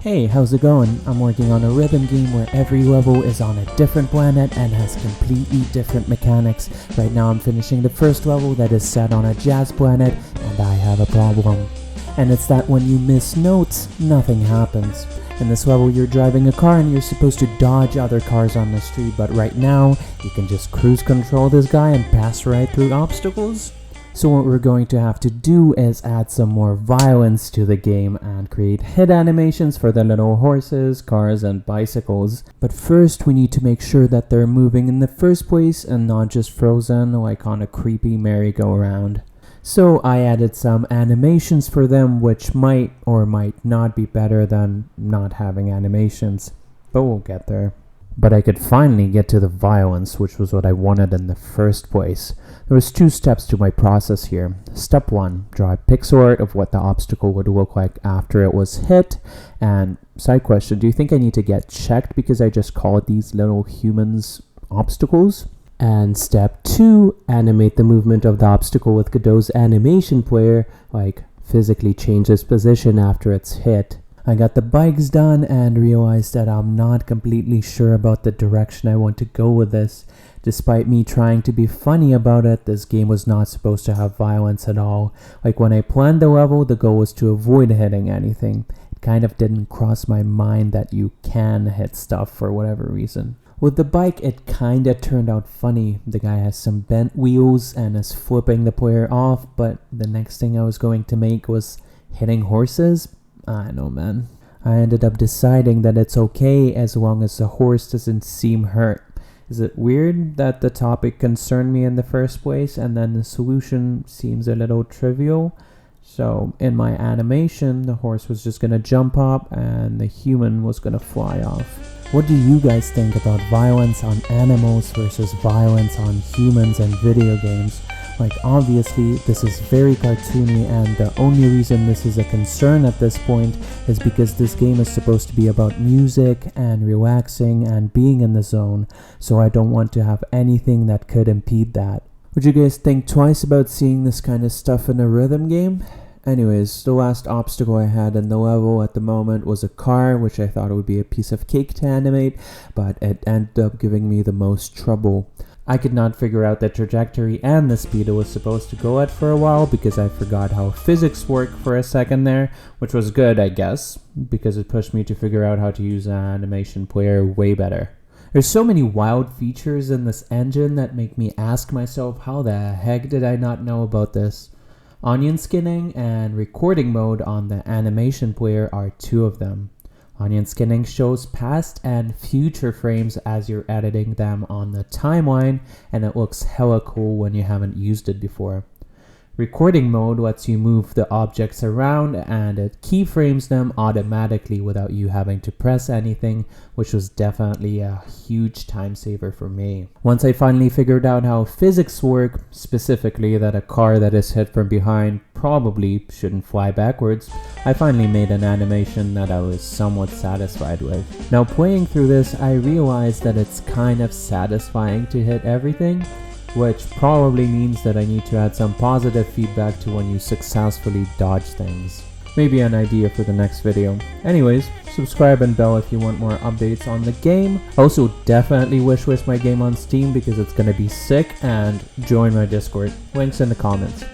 Hey, how's it going? I'm working on a rhythm game where every level is on a different planet and has completely different mechanics. Right now I'm finishing the first level that is set on a jazz planet, and I have a problem. And it's that when you miss notes, nothing happens. In this level you're driving a car and you're supposed to dodge other cars on the street, but right now you can just cruise control this guy and pass right through obstacles. So what we're going to have to do is add some more violence to the game and create hit animations for the little horses, cars, and bicycles. But first we need to make sure that they're moving in the first place and not just frozen like on a creepy merry-go-round. So I added some animations for them, which might or might not be better than not having animations, but we'll get there. But I could finally get to the violence, which was what I wanted in the first place. There was 2 steps to my process here. Step 1, draw a pixel art of what the obstacle would look like after it was hit. And side question, do you think I need to get checked because I just called these little humans obstacles? And step 2, animate the movement of the obstacle with Godot's AnimationPlayer, like physically change its position after it's hit. I got the bikes done and realized that I'm not completely sure about the direction I want to go with this. Despite me trying to be funny about it, this game was not supposed to have violence at all. Like when I planned the level, the goal was to avoid hitting anything. It kind of didn't cross my mind that you can hit stuff for whatever reason. With the bike, it kinda turned out funny. The guy has some bent wheels and is flipping the player off, but the next thing I was going to make was hitting horses. I know, man. I ended up deciding that it's okay as long as the horse doesn't seem hurt. Is it weird that the topic concerned me in the first place and then the solution seems a little trivial? So in my animation, the horse was just gonna jump up and the human was gonna fly off. What do you guys think about violence on animals versus violence on humans and video games? Like, obviously this is very cartoony, and the only reason this is a concern at this point is because this game is supposed to be about music and relaxing and being in the zone, so I don't want to have anything that could impede that. Would you guys think twice about seeing this kind of stuff in a rhythm game? Anyways, the last obstacle I had in the level at the moment was a car, which I thought would be a piece of cake to animate, but it ended up giving me the most trouble. I could not figure out the trajectory and the speed it was supposed to go at for a while because I forgot how physics work for a second there, which was good, I guess, because it pushed me to figure out how to use AnimationPlayer way better. There's so many wild features in this engine that make me ask myself, how the heck did I not know about this? Onion skinning and recording mode on the AnimationPlayer are 2 of them. Onion skinning shows past and future frames as you're editing them on the timeline, and it looks hella cool when you haven't used it before. Recording mode lets you move the objects around and it keyframes them automatically without you having to press anything, which was definitely a huge time saver for me. Once I finally figured out how physics work, specifically that a car that is hit from behind probably shouldn't fly backwards, I finally made an animation that I was somewhat satisfied with. Now playing through this, I realized that it's kind of satisfying to hit everything, which probably means that I need to add some positive feedback to when you successfully dodge things. Maybe an idea for the next video. Anyways, subscribe and bell if you want more updates on the game. Also, definitely wishlist my game on Steam because it's gonna be sick, and join my Discord. Links in the comments.